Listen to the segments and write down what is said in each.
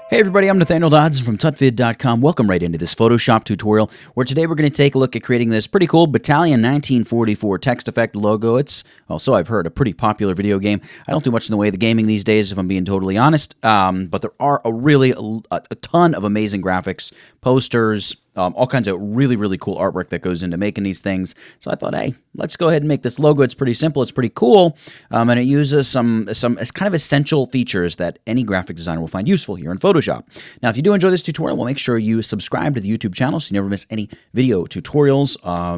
Hey everybody, I'm Nathaniel Dodson from tutvid.com. Welcome right into this Photoshop tutorial where today we're going to take a look at creating this pretty cool Battalion 1944 text effect logo. It's, so I've heard, a pretty popular video game. I don't do much in the way of the gaming these days, if I'm being totally honest, but there are a ton of amazing graphics, posters, all kinds of really cool artwork that goes into making these things. So I thought, hey, let's go ahead and make this logo. It's pretty simple. It's pretty cool. And it uses some kind of essential features that any graphic designer will find useful here in Photoshop. Now, if you do enjoy this tutorial, well, make sure you subscribe to the YouTube channel so you never miss any video tutorials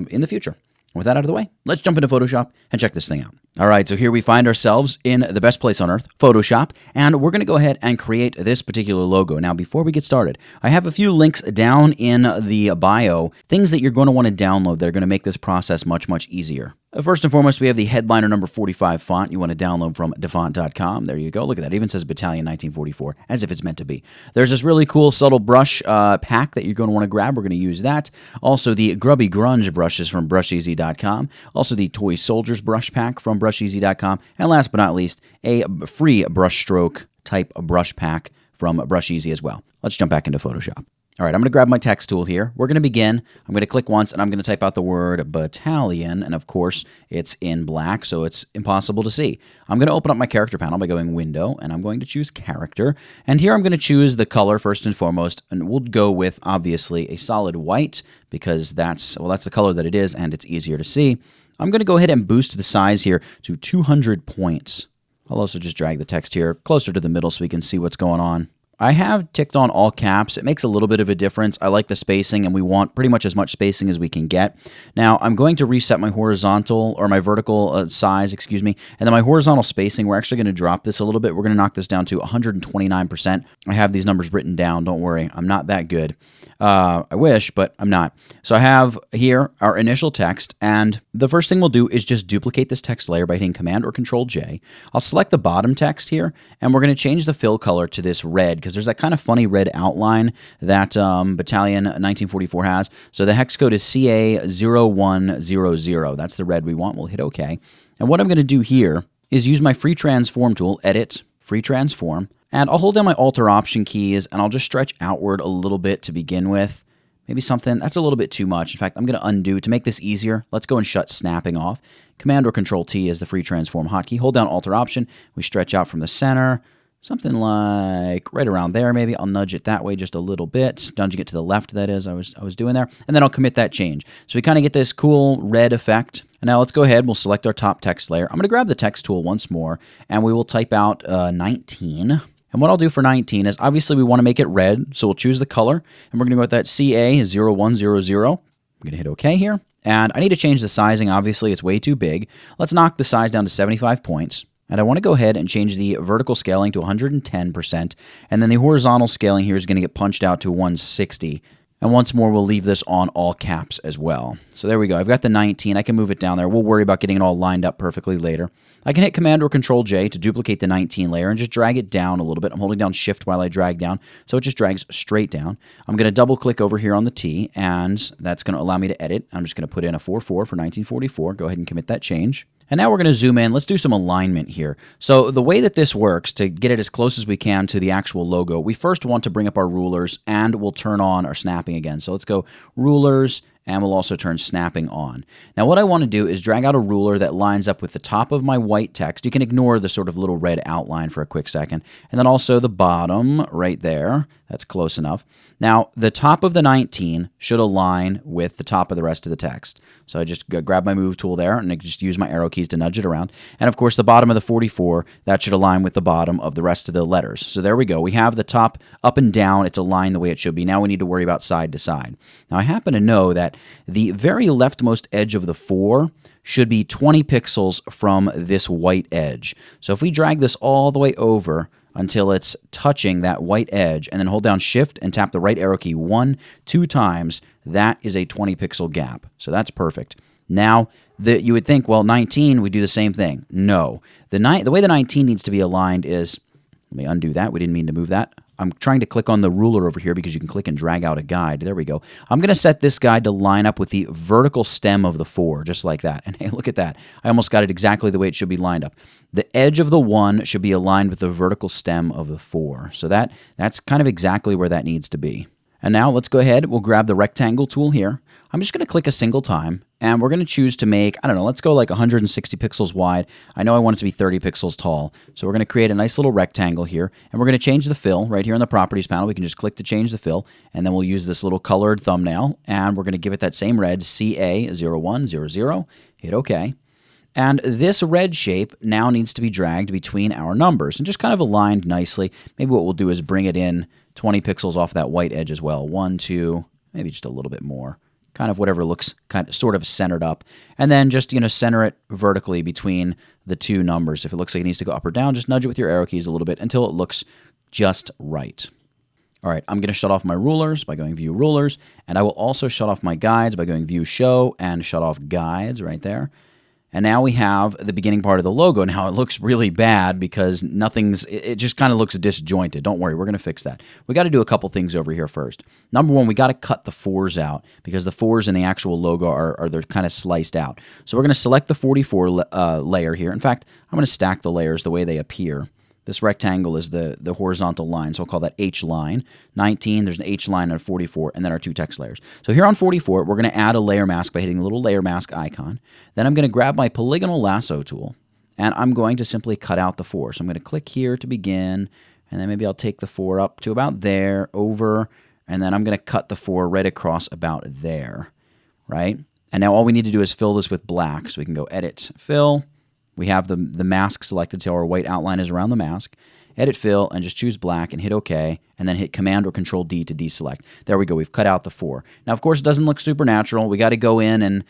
in the future. With that out of the way, let's jump into Photoshop and check this thing out. All right, so here we find ourselves in the best place on earth, Photoshop, and we're going to go ahead and create this particular logo. Now, before we get started, I have a few links down in the bio, things that you're going to want to download that are going to make this process much easier. First and foremost, we have the headliner number 45 font you want to download from dafont.com. There you go. Look at that. It even says Battalion 1944, as if it's meant to be. There's this really cool subtle brush pack that you're going to want to grab. We're going to use that. Also, the Grubby Grunge brushes from brusheasy.com. Also, the Toy Soldiers brush pack from brusheasy.com. And last but not least, a free brush stroke type brush pack from Brusheasy as well. Let's jump back into Photoshop. All right, I'm going to grab my text tool here. We're going to begin. I'm going to click once, and I'm going to type out the word battalion, and of course, it's in black, so it's impossible to see. I'm going to open up my character panel by going Window, and I'm going to choose Character, and here I'm going to choose the color first and foremost, and we'll go with, obviously, a solid white, because that's the color that it is, and it's easier to see. I'm going to go ahead and boost the size here to 200 points. I'll also just drag the text here closer to the middle so we can see what's going on. I have ticked on all caps. It makes a little bit of a difference. I like the spacing, and we want pretty much as much spacing as we can get. Now, I'm going to reset my horizontal, or my vertical size, excuse me, and then my horizontal spacing, we're actually going to drop this a little bit. We're going to knock this down to 129%. I have these numbers written down. Don't worry. I'm not that good. I wish, but I'm not. So I have here our initial text, and the first thing we'll do is just duplicate this text layer by hitting Command or Control J. I'll select the bottom text here, and we're going to change the fill color to this red, because there's that kind of funny red outline that Battalion 1944 has. So the hex code is CA0100. That's the red we want. We'll hit OK. And what I'm going to do here is use my Free Transform tool, Edit, Free Transform, and I'll hold down my Alt or Option keys, and I'll just stretch outward a little bit to begin with. Maybe something that's a little bit too much. In fact, I'm going to undo. To make this easier, let's go and shut snapping off. Command or Control T is the Free Transform hotkey. Hold down Alt or Option. We stretch out from the center. Something like right around there, maybe. I'll nudge it that way just a little bit. Nudging it to the left, that is, I was doing there. And then I'll commit that change. So we kind of get this cool red effect. And now let's go ahead. We'll select our top text layer. I'm going to grab the text tool once more, and we will type out 19. And what I'll do for 19 is, obviously, we want to make it red, so we'll choose the color. And we're going to go with that CA0100. I'm going to hit OK here. And I need to change the sizing. Obviously, it's way too big. Let's knock the size down to 75 points. And I want to go ahead and change the vertical scaling to 110%, and then the horizontal scaling here is going to get punched out to 160. And once more, we'll leave this on all caps as well. So there we go. I've got the 19. I can move it down there. We'll worry about getting it all lined up perfectly later. I can hit Command or Control J to duplicate the 19 layer and just drag it down a little bit. I'm holding down Shift while I drag down, so it just drags straight down. I'm going to double click over here on the T, and that's going to allow me to edit. I'm just going to put in a 44 for 1944. Go ahead and commit that change. And now we're going to zoom in. Let's do some alignment here. So the way that this works, to get it as close as we can to the actual logo, we first want to bring up our rulers, and we'll turn on our snapping again. So let's go Rulers, and we'll also turn snapping on. Now what I want to do is drag out a ruler that lines up with the top of my white text. You can ignore the sort of little red outline for a quick second. And then also the bottom right there. That's close enough. Now, the top of the 19 should align with the top of the rest of the text. So I just grab my move tool there, and I just use my arrow keys to nudge it around. And of course, the bottom of the 44, that should align with the bottom of the rest of the letters. So there we go. We have the top up and down. It's aligned the way it should be. Now we need to worry about side to side. Now, I happen to know that the very leftmost edge of the 4 should be 20 pixels from this white edge. So if we drag this all the way over until it's touching that white edge, and then hold down Shift and tap the right arrow key 2 times, that is a 20 pixel gap. So that's perfect. Now, you would think, well, 19, we do the same thing. No. The way the 19 needs to be aligned is, let me undo that. We didn't mean to move that. I'm trying to click on the ruler over here because you can click and drag out a guide. There we go. I'm going to set this guide to line up with the vertical stem of the 4, just like that. And hey, look at that. I almost got it exactly the way it should be lined up. The edge of the 1 should be aligned with the vertical stem of the 4. So that's kind of exactly where that needs to be. And now let's go ahead. We'll grab the rectangle tool here. I'm just going to click a single time, and we're going to choose to make, I don't know, let's go like 160 pixels wide. I know I want it to be 30 pixels tall. So we're going to create a nice little rectangle here, and we're going to change the fill right here in the Properties panel. We can just click to change the fill, and then we'll use this little colored thumbnail, and we're going to give it that same red, CA0100. Hit OK. And this red shape now needs to be dragged between our numbers and just kind of aligned nicely. Maybe what we'll do is bring it in 20 pixels off that white edge as well. 1, 2, maybe just a little bit more. Kind of whatever looks sort of centered up. And then just, center it vertically between the 2 numbers. If it looks like it needs to go up or down, just nudge it with your arrow keys a little bit until it looks just right. All right, I'm going to shut off my rulers by going View Rulers, and I will also shut off my guides by going View Show and shut off Guides right there. And now we have the beginning part of the logo. Now it looks really bad because it just kind of looks disjointed. Don't worry, we're going to fix that. We got to do a couple things over here first. Number one, we got to cut the 4s out because the 4s in the actual logo they're kind of sliced out. So we're going to select the 44 layer here. In fact, I'm going to stack the layers the way they appear. This rectangle is the horizontal line, so we'll call that H line. 19, there's an H line and a 44, and then our 2 text layers. So here on 44, we're going to add a layer mask by hitting the little layer mask icon. Then I'm going to grab my polygonal lasso tool, and I'm going to simply cut out the 4. So I'm going to click here to begin, and then maybe I'll take the 4 up to about there, over, and then I'm going to cut the 4 right across about there, right? And now all we need to do is fill this with black. So we can go Edit, Fill. We have the mask selected, so our white outline is around the mask. Edit Fill, and just choose black and hit OK, and then hit Command or Control D to deselect. There we go. We've cut out the 4. Now, of course, it doesn't look supernatural. We got to go in and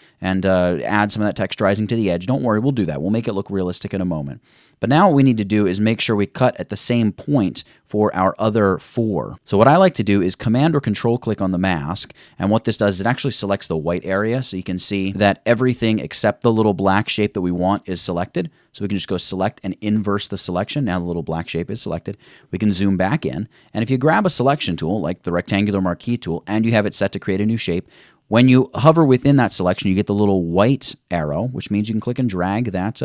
add some of that texturizing to the edge. Don't worry, we'll do that. We'll make it look realistic in a moment. But now what we need to do is make sure we cut at the same point for our other 4. So what I like to do is Command or Control click on the mask, and what this does is it actually selects the white area, so you can see that everything except the little black shape that we want is selected. So we can just go select and inverse the selection. Now the little black shape is selected. We can zoom back in, and if you grab a selection tool like the rectangular marquee tool and you have it set to create a new shape, when you hover within that selection, you get the little white arrow, which means you can click and drag that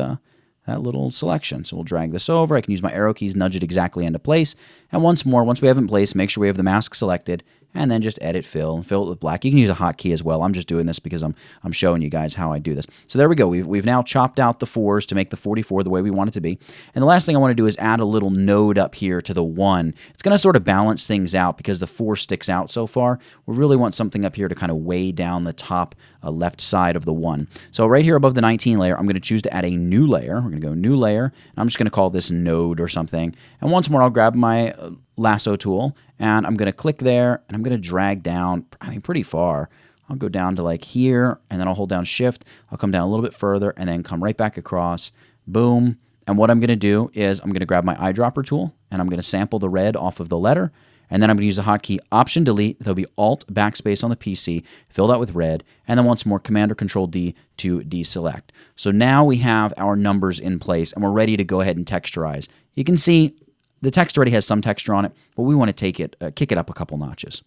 little selection. So we'll drag this over. I can use my arrow keys, nudge it exactly into place. And once more, once we have it in place, make sure we have the mask selected, and then just Edit Fill and fill it with black. You can use a hotkey as well. I'm just doing this because I'm showing you guys how I do this. So there we go. We've now chopped out the 4s to make the 44 the way we want it to be. And the last thing I want to do is add a little node up here to the 1. It's going to sort of balance things out because the 4 sticks out so far. We really want something up here to kind of weigh down the top left side of the 1. So right here above the 19 layer, I'm going to choose to add a new layer. We're going to go New Layer, and I'm just going to call this Node or something. And once more, I'll grab my lasso tool, and I'm going to click there, and I'm going to drag down, pretty far. I'll go down to like here, and then I'll hold down Shift. I'll come down a little bit further, and then come right back across. Boom. And what I'm going to do is I'm going to grab my eyedropper tool, and I'm going to sample the red off of the letter, and then I'm going to use the hotkey Option Delete. There'll be Alt Backspace on the PC, filled out with red, and then once more Command or Control D to deselect. So now we have our numbers in place, and we're ready to go ahead and texturize. You can see the text already has some texture on it, but we want to kick it up a couple notches.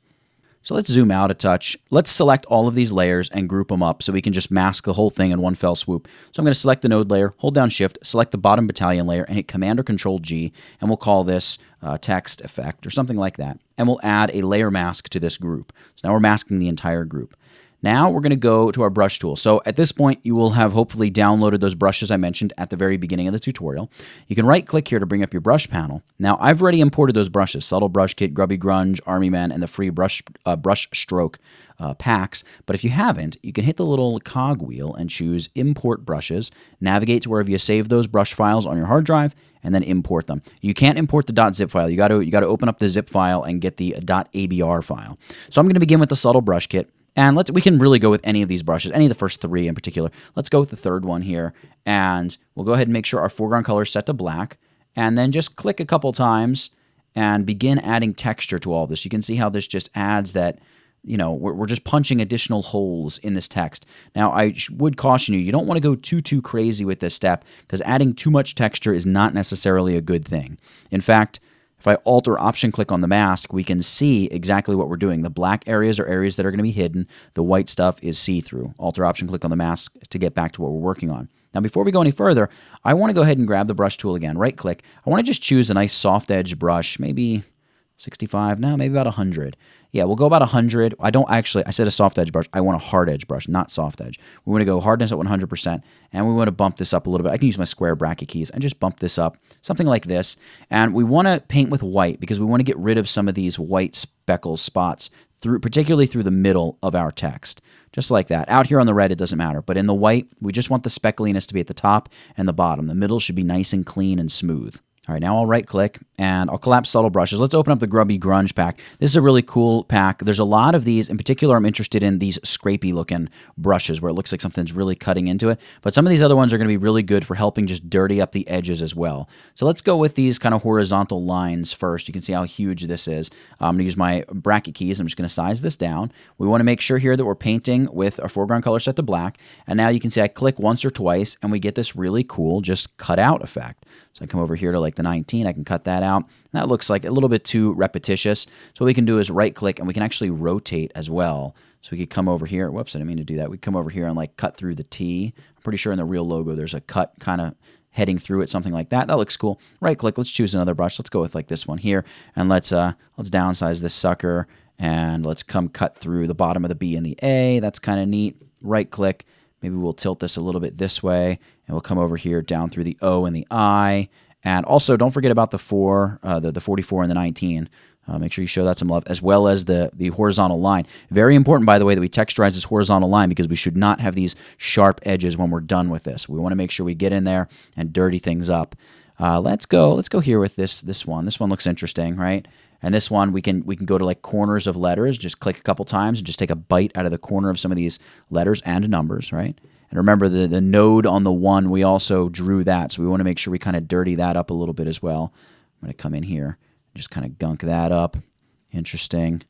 So let's zoom out a touch. Let's select all of these layers and group them up so we can just mask the whole thing in one fell swoop. So I'm going to select the node layer, hold down Shift, select the bottom battalion layer, and hit Command or Control G, and we'll call this text effect or something like that. And we'll add a layer mask to this group. So now we're masking the entire group. Now we're going to go to our brush tool. So at this point, you will have hopefully downloaded those brushes I mentioned at the very beginning of the tutorial. You can right-click here to bring up your brush panel. Now, I've already imported those brushes, Subtle Brush Kit, Grubby Grunge, Army Men, and the free brush stroke packs. But if you haven't, you can hit the little cog wheel and choose Import Brushes, navigate to wherever you save those brush files on your hard drive, and then import them. You can't import the .zip file. You got to open up the zip file and get the .abr file. So I'm going to begin with the Subtle Brush Kit. And we can really go with any of these brushes, any of the first 3 in particular. Let's go with the third one here. And we'll go ahead and make sure our foreground color is set to black. And then just click a couple times and begin adding texture to all this. You can see how this just adds that, we're just punching additional holes in this text. Now, I would caution you, you don't want to go too crazy with this step because adding too much texture is not necessarily a good thing. In fact, If I Alt or Option click on the mask, we can see exactly what we're doing. The black areas are areas that are going to be hidden. The white stuff is see-through. Alt or Option click on the mask to get back to what we're working on. Now, before we go any further, I want to go ahead and grab the brush tool again. Right-click. I want to just choose a nice soft-edge brush, maybe 65, no, maybe about 100. Yeah, we'll go about 100. I said a soft edge brush. I want a hard edge brush, not soft edge. We want to go hardness at 100%, and we want to bump this up a little bit. I can use my square bracket keys and just bump this up, something like this. And we want to paint with white because we want to get rid of some of these white speckles, spots, particularly through the middle of our text. Just like that. Out here on the red, it doesn't matter. But in the white, we just want the speckliness to be at the top and the bottom. The middle should be nice and clean and smooth. All right, now I'll right-click, and I'll collapse subtle brushes. Let's open up the Grubby Grunge pack. This is a really cool pack. There's a lot of these. In particular, I'm interested in these scrapey-looking brushes where it looks like something's really cutting into it. But some of these other ones are going to be really good for helping just dirty up the edges as well. So let's go with these kind of horizontal lines first. You can see how huge this is. I'm going to use my bracket keys. I'm just going to size this down. We want to make sure here that we're painting with our foreground color set to black. And now you can see I click once or twice, and we get this really cool just cut out effect. So I come over here to like the 19, I can cut that out. That looks like a little bit too repetitious. So what we can do is right click and we can actually rotate as well. So we could come over here. Whoops, I didn't mean to do that. We come over here and like cut through the T. I'm pretty sure in the real logo there's a cut kind of heading through it, something like that. That looks cool. Right click, let's choose another brush. Let's go with like this one here. And let's downsize this sucker and let's come cut through the bottom of the B and the A. That's kind of neat. Right click. Maybe we'll tilt this a little bit this way, and we'll come over here down through the O and the I. And also, don't forget about the 4, the 44 and the 19. Make sure you show that some love, as well as the horizontal line. Very important, by the way, that we texturize this horizontal line because we should not have these sharp edges when we're done with this. We want to make sure we get in there and dirty things up. Let's go here with this one. This one looks interesting, right? And this one, we can go to like corners of letters, just click a couple times and just take a bite out of the corner of some of these letters and numbers, right? And remember the node on the 1, we also drew that, so we want to make sure we kind of dirty that up a little bit as well. I'm going to come in here and just kind of gunk that up. Interesting.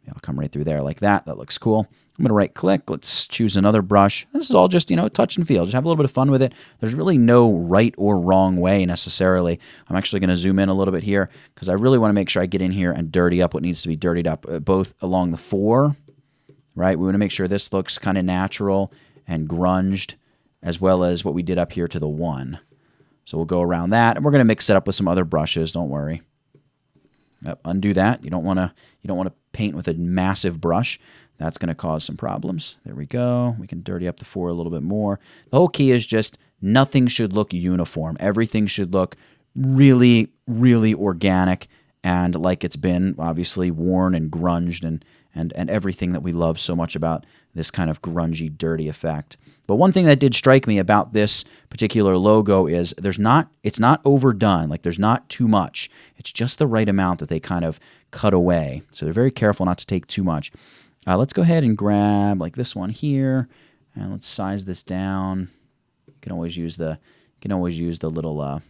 I'll come right through there like that. That looks cool. I'm going to right-click. Let's choose another brush. This is all just, touch and feel. Just have a little bit of fun with it. There's really no right or wrong way necessarily. I'm actually going to zoom in a little bit here because I really want to make sure I get in here and dirty up what needs to be dirtied up, both along the 4, right? We want to make sure this looks kind of natural and grunged, as well as what we did up here to the 1. So we'll go around that, and we're going to mix it up with some other brushes. Don't worry. Yep, undo that. You don't want to paint with a massive brush. That's going to cause some problems. There we go. We can dirty up the 4 a little bit more. The whole key is just nothing should look uniform. Everything should look really, really organic and like it's been obviously worn and grunged and everything that we love so much about this kind of grungy, dirty effect. But one thing that did strike me about this particular logo is it's not overdone. Like there's not too much. It's just the right amount that they kind of cut away. So they're very careful not to take too much. Let's go ahead and grab like this one here, and let's size this down. You can always use the little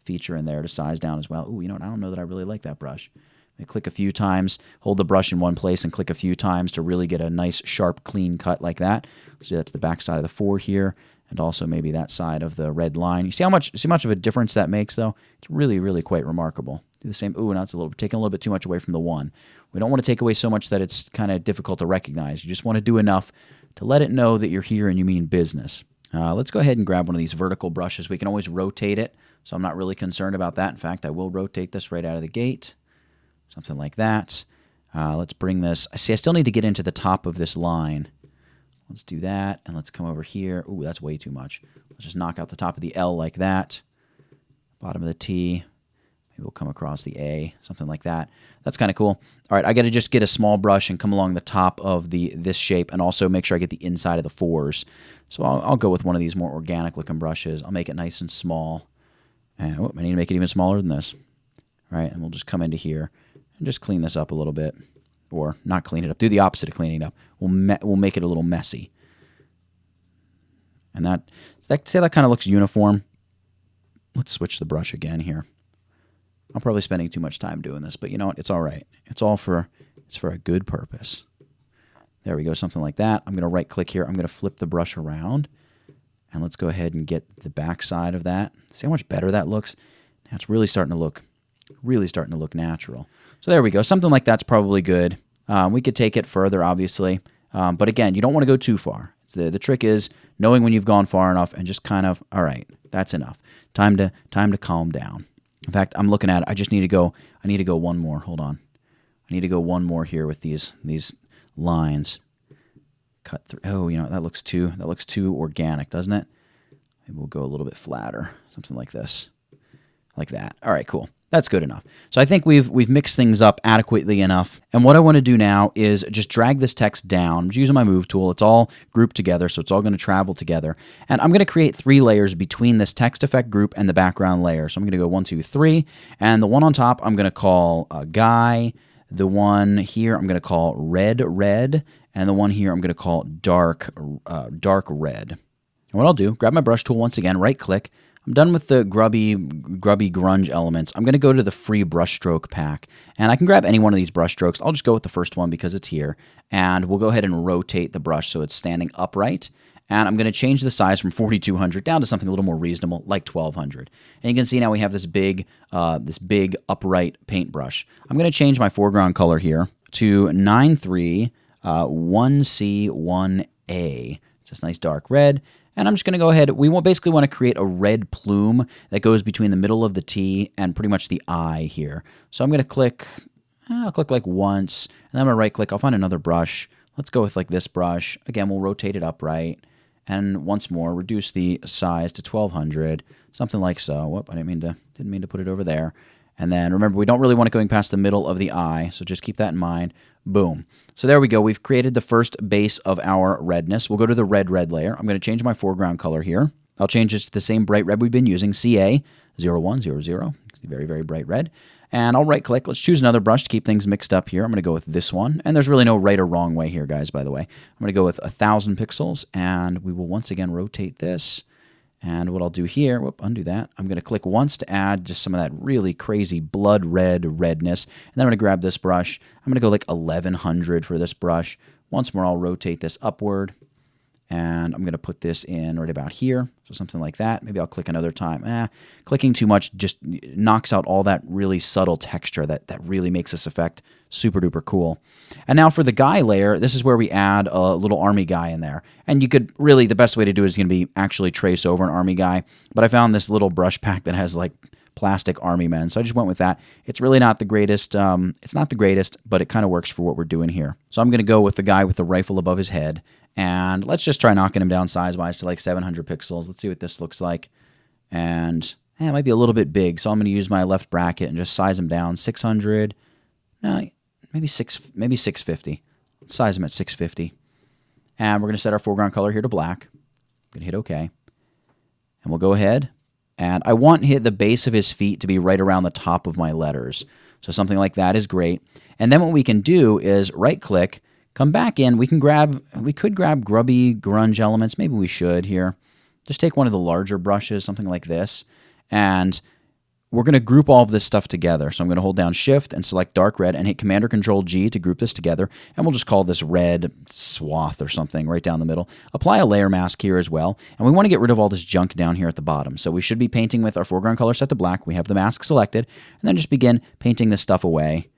feature in there to size down as well. Ooh, I don't know that I really like that brush. Click a few times, hold the brush in one place and click a few times to really get a nice, sharp, clean cut like that. Let's do that to the back side of the 4 here, and also maybe that side of the red line. You see how much of a difference that makes, though? It's really, really quite remarkable. Do the same. Ooh, now it's taking a little bit too much away from the 1. We don't want to take away so much that it's kind of difficult to recognize. You just want to do enough to let it know that you're here and you mean business. Let's go ahead and grab one of these vertical brushes. We can always rotate it, so I'm not really concerned about that. In fact, I will rotate this right out of the gate. Something like that. Let's bring this. See, I still need to get into the top of this line. Let's do that, and let's come over here. Ooh, that's way too much. Let's just knock out the top of the L like that. Bottom of the T. Maybe we'll come across the A, something like that. That's kind of cool. All right, I got to just get a small brush and come along the top of this shape, and also make sure I get the inside of the 4s. So I'll go with one of these more organic-looking brushes. I'll make it nice and small. And I need to make it even smaller than this. All right, and we'll just come into here and just clean this up a little bit, or not clean it up. Do the opposite of cleaning it up. We'll make it a little messy. And say that kind of looks uniform. Let's switch the brush again here. I'm probably spending too much time doing this, but you know what? It's all right. It's for a good purpose. There we go, something like that. I'm going to right-click here. I'm going to flip the brush around, and let's go ahead and get the back side of that. See how much better that looks? Now it's really starting to look Really starting to look natural. So there we go. Something like that's probably good. We could take it further, obviously. But again, you don't want to go too far. The trick is knowing when you've gone far enough and just kind of, all right, that's enough. Time to calm down. In fact, I'm looking at it. I need to go one more. Hold on. I need to go one more here with these lines. Cut through. Oh, you know, that looks too organic, doesn't it? Maybe we'll go a little bit flatter. Something like this. Like that. All right, cool. That's good enough. So I think we've mixed things up adequately enough. And what I want to do now is just drag this text down. I'm just using my move tool. It's all grouped together, so it's all going to travel together. And I'm going to create 3 layers between this text effect group and the background layer. So I'm going to go 1, 2, 3. And the one on top I'm going to call Guy. The one here I'm going to call Red. And the one here I'm going to call Dark Red. And what I'll do, grab my brush tool once again, right-click. I'm done with the grubby grunge elements. I'm going to go to the free brush stroke pack, and I can grab any one of these brush strokes. I'll just go with the first one because it's here, and we'll go ahead and rotate the brush so it's standing upright, and I'm going to change the size from 4200 down to something a little more reasonable, like 1200. And you can see now we have this big upright paintbrush. I'm going to change my foreground color here to 931C1A. It's this nice dark red. And I'm just going to go ahead, we basically want to create a red plume that goes between the middle of the T and pretty much the I here. So I'm going to click, I'll click like once, and then I'm going to right click, I'll find another brush. Let's go with like this brush. Again, we'll rotate it upright. And once more, reduce the size to 1200, something like so. Whoop, I didn't mean to put it over there. And then remember, we don't really want it going past the middle of the eye, so just keep that in mind. Boom. So there we go. We've created the first base of our redness. We'll go to the red layer. I'm going to change my foreground color here. I'll change this to the same bright red we've been using, CA0100. Very, very bright red. And I'll right-click. Let's choose another brush to keep things mixed up here. I'm going to go with this one. And there's really no right or wrong way here, guys, by the way. I'm going to go with 1000 pixels, and we will once again rotate this. And what I'll do here, undo that. I'm going to click once to add just some of that really crazy blood red redness. And then I'm going to grab this brush. I'm going to go like 1100 for this brush. Once more, I'll rotate this upward. And I'm going to put this in right about here. So something like that. Maybe I'll click another time. Clicking too much just knocks out all that really subtle texture that really makes this effect super duper cool. And now for the guy layer, this is where we add a little army guy in there. And you could really, the best way to do it is going to be actually trace over an army guy. But I found this little brush pack that has like plastic army men. So I just went with that. It's really not the greatest. It's not the greatest, but it kind of works for what we're doing here. So I'm going to go with the guy with the rifle above his head. And let's just try knocking him down size-wise to like 700 pixels. Let's see what this looks like. And it might be a little bit big, so I'm going to use my left bracket and just size him down. 600. No, maybe 650. Let's size him at 650. And we're going to set our foreground color here to black. I'm going to hit OK. And we'll go ahead. And I want the base of his feet to be right around the top of my letters. So something like that is great. And then what we can do is right-click, come back in. We could grab grubby grunge elements. Maybe we should here. Just take one of the larger brushes, something like this. And we're going to group all of this stuff together. So I'm going to hold down Shift and select dark red and hit Command or Control G to group this together. And we'll just call this red swath or something right down the middle. Apply a layer mask here as well. And we want to get rid of all this junk down here at the bottom. So we should be painting with our foreground color set to black. We have the mask selected. And then just begin painting this stuff away.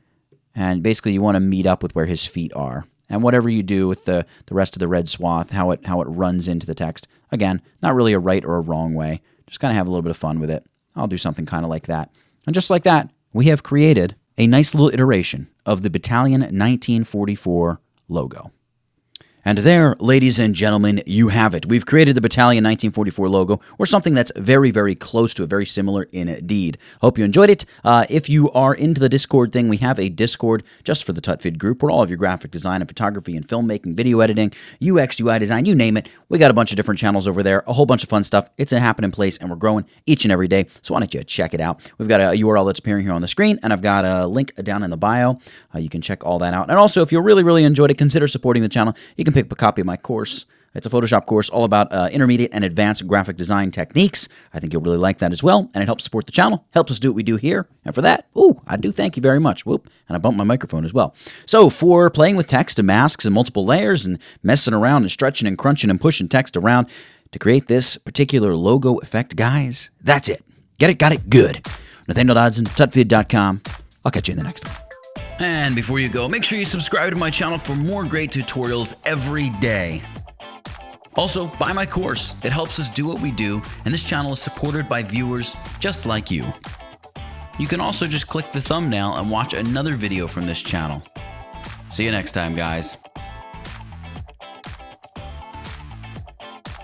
And basically you want to meet up with where his feet are. And whatever you do with the rest of the red swath, how it runs into the text. Again, not really a right or a wrong way. Just kind of have a little bit of fun with it. I'll do something kind of like that. And just like that, we have created a nice little iteration of the Battalion 1944 logo. And there, ladies and gentlemen, you have it. We've created the Battalion 1944 logo, or something that's very, very close to it, very similar indeed. Hope you enjoyed it. If you are into the Discord thing, we have a Discord just for the tutvid group, where all of your graphic design and photography and filmmaking, video editing, UX, UI design, you name it. We got a bunch of different channels over there, a whole bunch of fun stuff. It's a happening place, and we're growing each and every day, so why don't you check it out. We've got a URL that's appearing here on the screen, and I've got a link down in the bio. You can check all that out. And also, if you really, really enjoyed it, consider supporting the channel. You can pick up a copy of my course. It's a Photoshop course all about intermediate and advanced graphic design techniques. I think you'll really like that as well, and it helps support the channel, helps us do what we do here, and for that, I do thank you very much. Whoop, and I bumped my microphone as well. So for playing with text and masks and multiple layers and messing around and stretching and crunching and pushing text around to create this particular logo effect, guys, that's it. Get it? Got it? Good. Nathaniel Dodson, tutvid.com. I'll catch you in the next one. And before you go, make sure you subscribe to my channel for more great tutorials every day. Also, buy my course. It helps us do what we do, and this channel is supported by viewers just like you. You can also just click the thumbnail and watch another video from this channel. See you next time, guys.